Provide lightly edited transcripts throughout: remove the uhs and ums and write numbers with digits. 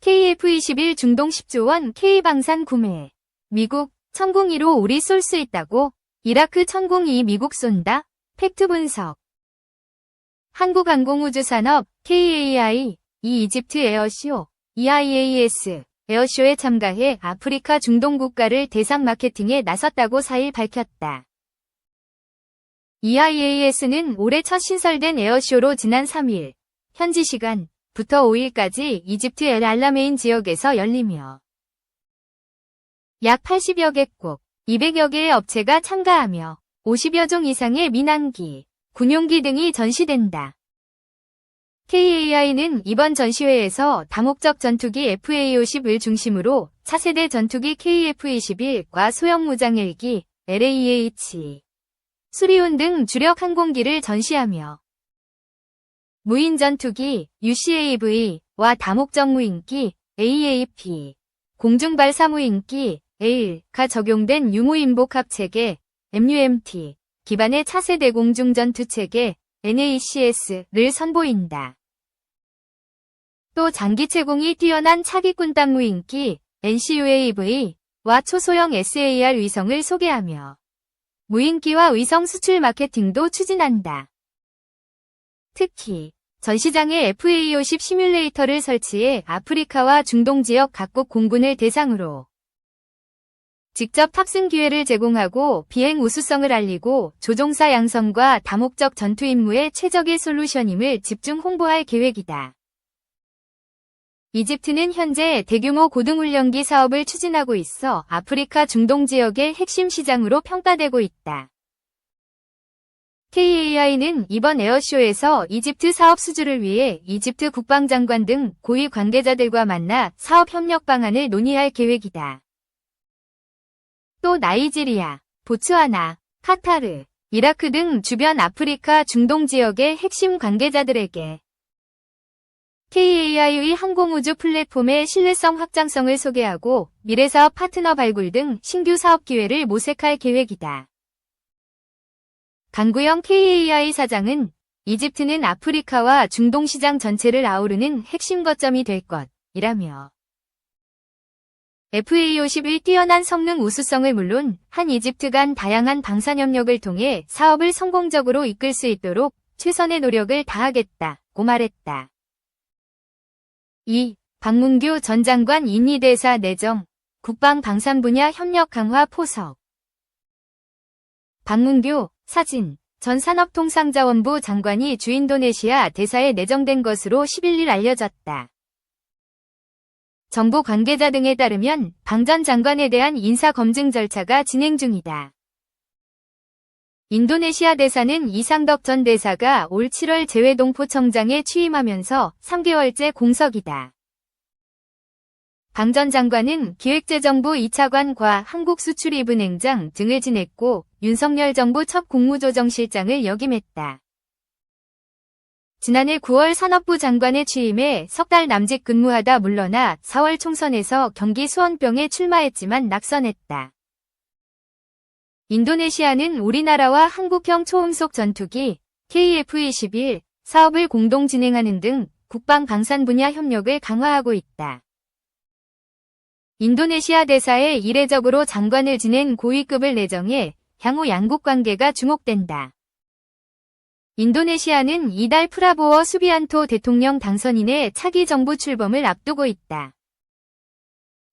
KF-21 중동 10조 원 K방산 구매. 미국, 천궁2로 우리 쏠 수 있다고? 이라크 천궁2 미국 쏜다? 팩트 분석. 한국항공우주산업, KAI, 이 이집트 에어쇼, EIAS, 에어쇼에 참가해 아프리카 중동 국가를 대상 마케팅에 나섰다고 4일 밝혔다. EIAS는 올해 첫 신설된 에어쇼로 지난 3일, 현지 시간부터 5일까지 이집트 엘 알라메인 지역에서 열리며 약 80여 개국, 200여 개의 업체가 참가하며 50여 종 이상의 민항기, 군용기 등이 전시된다. KAI는 이번 전시회에서 다목적 전투기 FA-50을 중심으로 차세대 전투기 KF-21과 소형 무장 헬기 LAH, 수리온 등 주력 항공기를 전시하며 무인 전투기 UCAV와 다목적 무인기 AAP, 공중발사 무인기 AI가 적용된 유무인복합 체계 MUMT 기반의 차세대 공중전투체계 NACS를 선보인다. 또 장기체공이 뛰어난 차기꾼 땅 무인기 NCUAV와 초소형 SAR 위성을 소개하며 무인기와 위성 수출 마케팅도 추진한다. 특히 전시장에 FA-50 시뮬레이터를 설치해 아프리카와 중동 지역 각국 공군을 대상으로 직접 탑승 기회를 제공하고 비행 우수성을 알리고 조종사 양성과 다목적 전투 임무에 최적의 솔루션임을 집중 홍보할 계획이다. 이집트는 현재 대규모 고등훈련기 사업을 추진하고 있어 아프리카 중동 지역의 핵심 시장으로 평가되고 있다. KAI는 이번 에어쇼에서 이집트 사업 수주를 위해 이집트 국방장관 등 고위 관계자들과 만나 사업 협력 방안을 논의할 계획이다. 또 나이지리아, 보츠와나, 카타르, 이라크 등 주변 아프리카 중동 지역의 핵심 관계자들에게 KAI의 항공우주 플랫폼의 신뢰성 확장성을 소개하고 미래사업 파트너 발굴 등 신규 사업 기회를 모색할 계획이다. 강구영 KAI 사장은 이집트는 아프리카와 중동 시장 전체를 아우르는 핵심 거점이 될 것이라며 FA-50의 뛰어난 성능 우수성을 물론 한 이집트 간 다양한 방산협력을 통해 사업을 성공적으로 이끌 수 있도록 최선의 노력을 다하겠다고 말했다. 2. 박문규 전 장관 인이대사 내정, 국방 방산 분야 협력 강화 포석. 박문규, 사진, 전 산업통상자원부 장관이 주인도네시아 대사에 내정된 것으로 11일 알려졌다. 정부 관계자 등에 따르면 방 전 장관에 대한 인사검증 절차가 진행 중이다. 인도네시아 대사는 이상덕 전 대사가 올 7월 재외동포청장에 취임하면서 3개월째 공석이다. 방 전 장관은 기획재정부 2차관과 한국수출입은행장 등을 지냈고 윤석열 정부 첫 국무조정실장을 역임했다. 지난해 9월 산업부 장관에 취임해 석 달 남짓 근무하다 물러나 4월 총선에서 경기 수원병에 출마했지만 낙선했다. 인도네시아는 우리나라와 한국형 초음속 전투기 KF-21 사업을 공동 진행하는 등 국방 방산 분야 협력을 강화하고 있다. 인도네시아 대사에 이례적으로 장관을 지낸 고위급을 내정해 향후 양국 관계가 주목된다. 인도네시아는 이달 프라보워 수비안토 대통령 당선인의 차기 정부 출범을 앞두고 있다.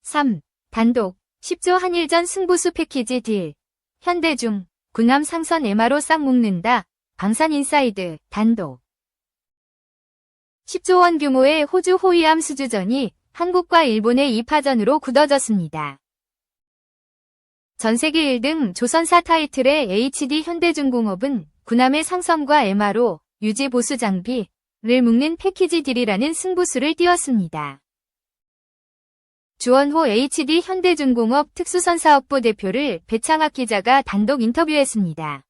3. 단독 10조 한일전 승부수 패키지 딜. 현대중, 군함 상선 MRO 싹 묶는다. 방산인사이드, 단독. 10조 원 규모의 호주 호위함 수주전이 한국과 일본의 2파전으로 굳어졌습니다. 전세계 1등 조선사 타이틀의 HD 현대중공업은 군함의 상선과 MRO, 유지 보수 장비를 묶는 패키지 딜이라는 승부수를 띄웠습니다. 주원호 HD 현대중공업 특수선사업부 대표를 배창학 기자가 단독 인터뷰했습니다.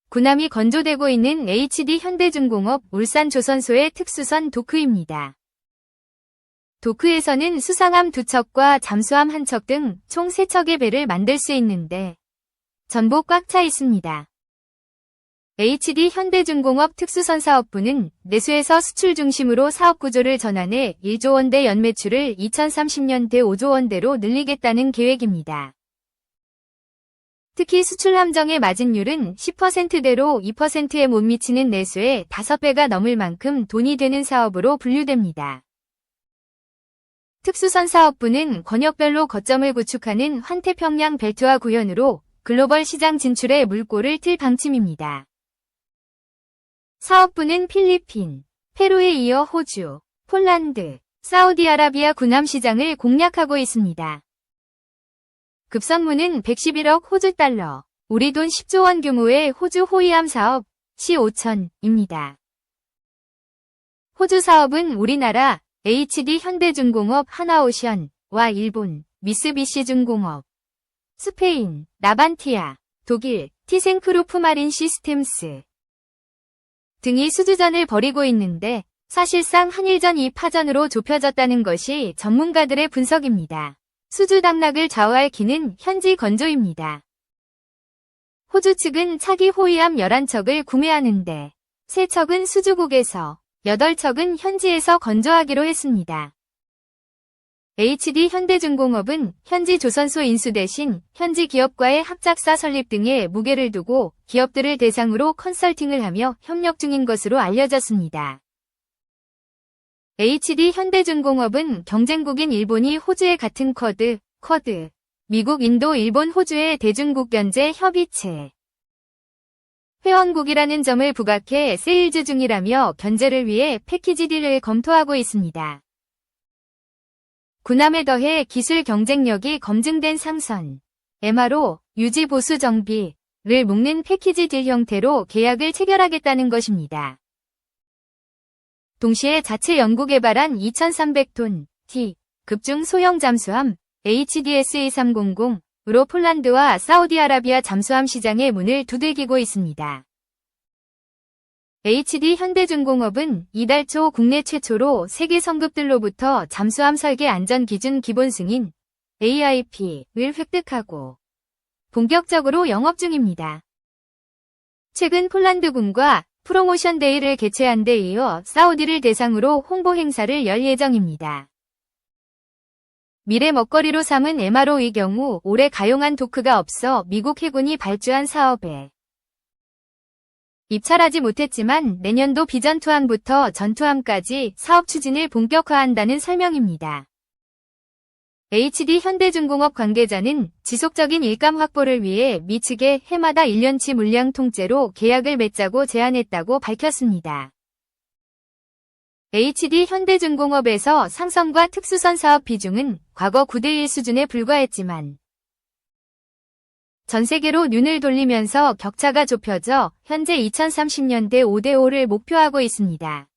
군함이 건조되고 있는 HD 현대중공업 울산 조선소의 특수선 도크입니다. 도크에서는 수상함 2척과 잠수함 1척 등 총 3척의 배를 만들 수 있는데 전부 꽉 차 있습니다. HD 현대중공업 특수선사업부는 내수에서 수출 중심으로 사업 구조를 전환해 1조 원대 연매출을 2030년대 5조 원대로 늘리겠다는 계획입니다. 특히 수출 함정의 마진율은 10%대로 2%에 못 미치는 내수의 5배가 넘을 만큼 돈이 되는 사업으로 분류됩니다. 특수선사업부는 권역별로 거점을 구축하는 환태평양 벨트화 구현으로 글로벌 시장 진출에 물꼬를 틀 방침입니다. 사업부는 필리핀, 페루에 이어 호주, 폴란드, 사우디아라비아 구남 시장을 공략하고 있습니다. 급선무는 111억 호주 달러, 우리 돈 10조 원 규모의 호주 호위함 사업, C5000입니다. 호주 사업은 우리나라 HD 현대중공업 하나오션과 일본 미쓰비시중공업, 스페인 나반티아, 독일 티센크루프 마린 시스템스 등이 수주전을 벌이고 있는데 사실상 한일전 2파전으로 좁혀졌다는 것이 전문가들의 분석입니다. 수주 당락을 좌우할 키는 현지 건조입니다. 호주 측은 차기 호위함 11척을 구매하는데 3척은 수주국에서 8척은 현지에서 건조하기로 했습니다. HD 현대중공업은 현지 조선소 인수 대신 현지 기업과의 합작사 설립 등에 무게를 두고 기업들을 대상으로 컨설팅을 하며 협력 중인 것으로 알려졌습니다. HD 현대중공업은 경쟁국인 일본이 호주의 같은 쿼드, 미국, 인도, 일본, 호주의 대중국 견제 협의체 회원국이라는 점을 부각해 세일즈 중이라며 견제를 위해 패키지 딜을 검토하고 있습니다. 군함에 더해 기술 경쟁력이 검증된 상선, MRO, 유지 보수 정비를 묶는 패키지 딜 형태로 계약을 체결하겠다는 것입니다. 동시에 자체 연구개발한 2300톤 T 급중 소형 잠수함 HDS-2300으로 폴란드와 사우디아라비아 잠수함 시장의 문을 두들기고 있습니다. HD 현대중공업은 이달 초 국내 최초로 세계 성급들로부터 잠수함 설계 안전 기준 기본 승인 AIP를 획득하고 본격적으로 영업 중입니다. 최근 폴란드군과 프로모션 데이를 개최한 데 이어 사우디를 대상으로 홍보 행사를 열 예정입니다. 미래 먹거리로 삼은 MRO의 경우 올해 가용한 도크가 없어 미국 해군이 발주한 사업에 입찰하지 못했지만 내년도 비전투함부터 전투함까지 사업 추진을 본격화한다는 설명입니다. HD 현대중공업 관계자는 지속적인 일감 확보를 위해 미 측에 해마다 1년치 물량 통째로 계약을 맺자고 제안했다고 밝혔습니다. HD 현대중공업에서 상선과 특수선 사업 비중은 과거 9대1 수준에 불과했지만 전 세계로 눈을 돌리면서 격차가 좁혀져 현재 2030년대 5대5를 목표하고 있습니다.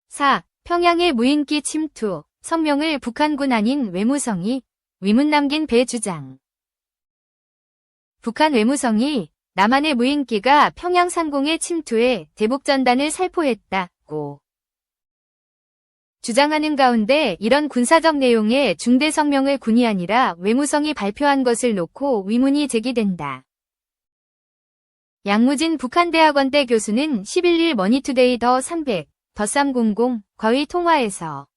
4. 평양의 무인기 침투, 성명을 북한군 아닌 외무성이 위문 남긴 배 주장. 북한 외무성이 남한의 무인기가 평양 상공에 침투해 대북전단을 살포했다고 주장하는 가운데 이런 군사적 내용의 중대 성명을 군이 아니라 외무성이 발표한 것을 놓고 의문이 제기된다. 양무진 북한대학원대 교수는 11일 머니투데이 더300 과의 통화에서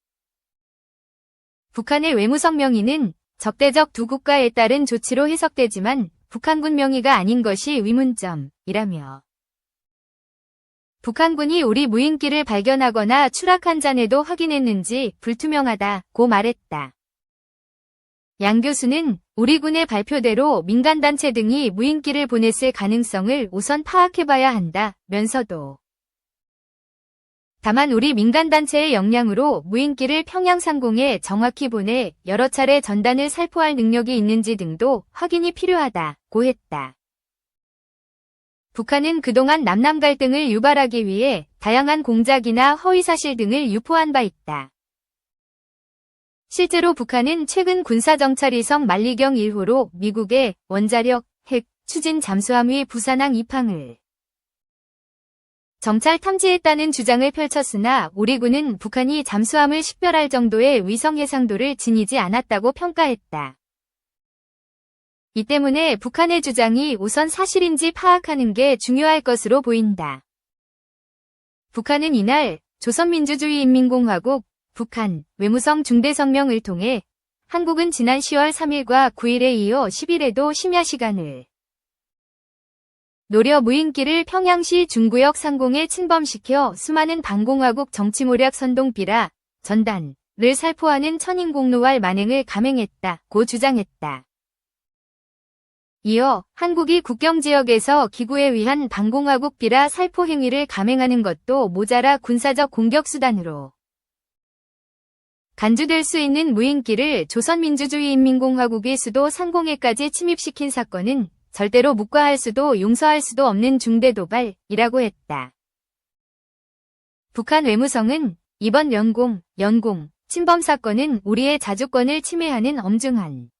북한의 외무성 명의는 적대적 두 국가에 따른 조치로 해석되지만 북한군 명의가 아닌 것이 의문점이라며 북한군이 우리 무인기를 발견하거나 추락한 잔해도 확인했는지 불투명하다고 말했다. 양 교수는 우리 군의 발표대로 민간단체 등이 무인기를 보냈을 가능성을 우선 파악해봐야 한다면서도 다만 우리 민간단체의 역량으로 무인기를 평양 상공에 정확히 보내 여러 차례 전단을 살포할 능력이 있는지 등도 확인이 필요하다고 했다. 북한은 그동안 남남 갈등을 유발하기 위해 다양한 공작이나 허위사실 등을 유포한 바 있다. 실제로 북한은 최근 군사정찰위성 만리경 1호로 미국의 원자력, 핵, 추진 잠수함의 부산항 입항을 정찰 탐지했다는 주장을 펼쳤으나 우리 군은 북한이 잠수함을 식별할 정도의 위성 해상도를 지니지 않았다고 평가했다. 이 때문에 북한의 주장이 우선 사실인지 파악하는 게 중요할 것으로 보인다. 북한은 이날 조선민주주의인민공화국 북한 외무성 중대성명을 통해 한국은 지난 10월 3일과 9일에 이어 10일에도 심야 시간을 노려 무인기를 평양시 중구역 상공에 침범시켜 수많은 반공화국 정치모략 선동비라 전단을 살포하는 천인공노활 만행을 감행했다고 주장했다. 이어 한국이 국경지역에서 기구에 의한 반공화국 비라 살포 행위를 감행하는 것도 모자라 군사적 공격수단으로 간주될 수 있는 무인기를 조선민주주의인민공화국의 수도 상공에까지 침입시킨 사건은 절대로 묵과할 수도 용서할 수도 없는 중대 도발이라고 했다. 북한 외무성은 이번 연공, 침범 사건은 우리의 자주권을 침해하는 엄중한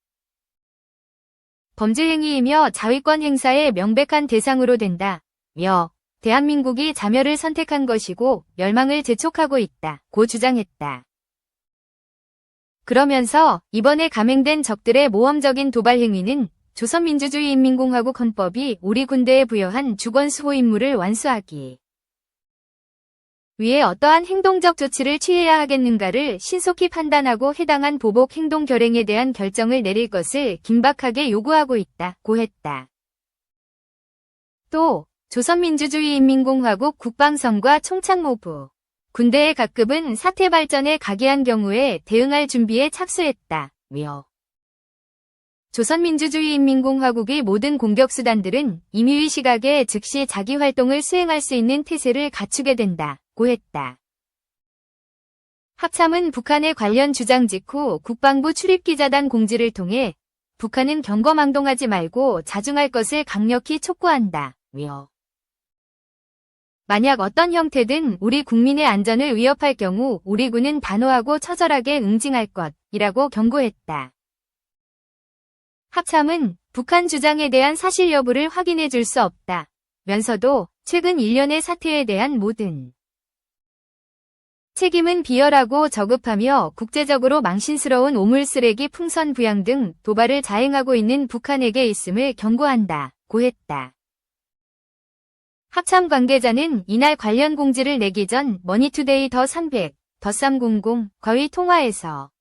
범죄 행위이며 자위권 행사의 명백한 대상으로 된다며 대한민국이 자멸을 선택한 것이고 멸망을 재촉하고 있다고 주장했다. 그러면서 이번에 감행된 적들의 모험적인 도발 행위는 조선민주주의인민공화국 헌법이 우리 군대에 부여한 주권수호 임무를 완수하기 위해 어떠한 행동적 조치를 취해야 하겠는가를 신속히 판단하고 해당한 보복 행동 결행에 대한 결정을 내릴 것을 긴박하게 요구하고 있다고 했다. 또 조선민주주의인민공화국 국방성과 총참모부, 군대의 각급은 사태 발전에 각이한 경우에 대응할 준비에 착수했다며 조선민주주의인민공화국의 모든 공격수단들은 임의의 시각에 즉시 자기 활동을 수행할 수 있는 태세를 갖추게 된다고 했다. 합참은 북한의 관련 주장 직후 국방부 출입기자단 공지를 통해 북한은 경거망동하지 말고 자중할 것을 강력히 촉구한다며 만약 어떤 형태든 우리 국민의 안전을 위협할 경우 우리 군은 단호하고 처절하게 응징할 것이라고 경고했다. 합참은 북한 주장에 대한 사실 여부를 확인해 줄 수 없다면서도 최근 일련의 사태에 대한 모든 책임은 비열하고 저급하며 국제적으로 망신스러운 오물 쓰레기 풍선 부양 등 도발을 자행하고 있는 북한에게 있음을 경고한다고 했다. 합참 관계자는 이날 관련 공지를 내기 전 머니투데이 더300, 더300과의 통화에서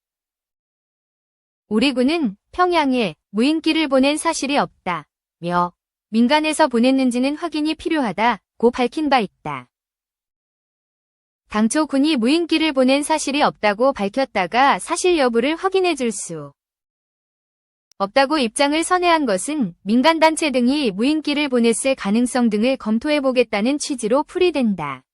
우리 군은 평양에 무인기를 보낸 사실이 없다며 민간에서 보냈는지는 확인이 필요하다고 밝힌 바 있다. 당초 군이 무인기를 보낸 사실이 없다고 밝혔다가 사실 여부를 확인해 줄 수 없다고 입장을 선회한 것은 민간단체 등이 무인기를 보냈을 가능성 등을 검토해보겠다는 취지로 풀이된다.